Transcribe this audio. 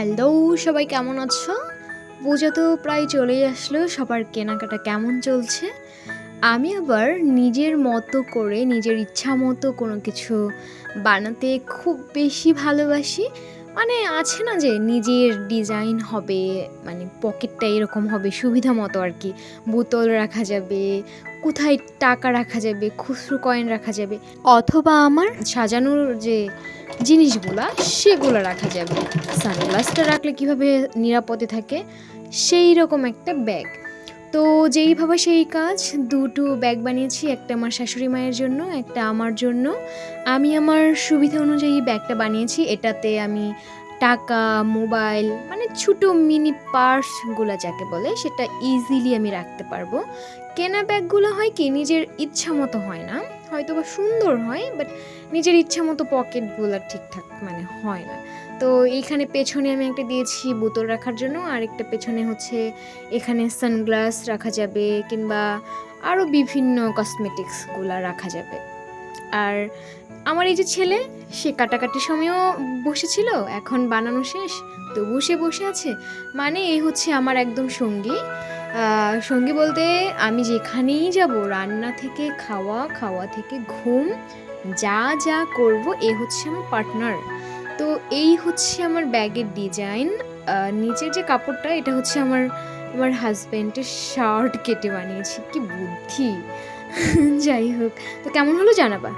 Hello সবাই, কেমন আছো? পূজা তো প্রায় চলেই আসলো। সবার কেনাকাটা কেমন চলছে? আমি আবার নিজের মতো করে নিজের ইচ্ছা মতো কোনো কিছু বানাতে খুব বেশি ভালোবাসি। মানে আছে না যে নিজের ডিজাইন হবে, মানে পকেটটা এরকম হবে সুবিধা মতো আর কি। বোতল রাখা যাবে, কোথায় টাকা রাখা যাবে, খুচরো কয়েন রাখা যাবে, অথবা আমার সাজানোর যে জিনিসগুলা সেগুলো রাখা যাবে। সানগ্লাসটা রাখলে কিভাবে নিরাপদে থাকে সেই রকম একটা ব্যাগ। তো যেই ভাবা সেই কাজ, দুটো ব্যাগ বানিয়েছি, একটা আমার শাশুড়ি মায়ের জন্য, একটা আমার জন্য। আমি আমার সুবিধা অনুযায়ী ব্যাগটা বানিয়েছি। এটাতে আমি টাকা, মোবাইল, মানে ছোটো মিনি পার্সগুলো যাকে বলে সেটা ইজিলি আমি রাখতে পারবো। কেনা ব্যাগগুলো হয় কি নিজের ইচ্ছা মতো হয় না, হয়তো বা সুন্দর হয়, বাট নিজের ইচ্ছা মতো পকেটগুলো ঠিকঠাক মানে হয় না। তো এইখানে পেছনে আমি একটা দিয়েছি বোতল রাখার জন্য, আর একটা পেছনে হচ্ছে এখানে সানগ্লাস রাখা যাবে, কিংবা আরও বিভিন্ন কসমেটিক্সগুলো রাখা যাবে। আর আমার এই যে ছেলে, সে কাটাকাটির সময়ও বসেছিল, এখন বানানো শেষ তো বসে বসে আছে। মানে এই হচ্ছে আমার একদম সঙ্গী। সঙ্গী বলতে আমি যেখানেই যাব, রান্না থেকে খাওয়া, খাওয়া থেকে ঘুম, যা যা করব, এ হচ্ছে আমার পার্টনার। তো এই হচ্ছে আমার ব্যাগের ডিজাইন। নিচের যে কাপড়টা, এটা হচ্ছে আমার আমার হাজব্যান্ডের শার্ট কেটে বানিয়েছি। কি বুদ্ধি! যাই হোক, তো কেমন হলো জানাবা।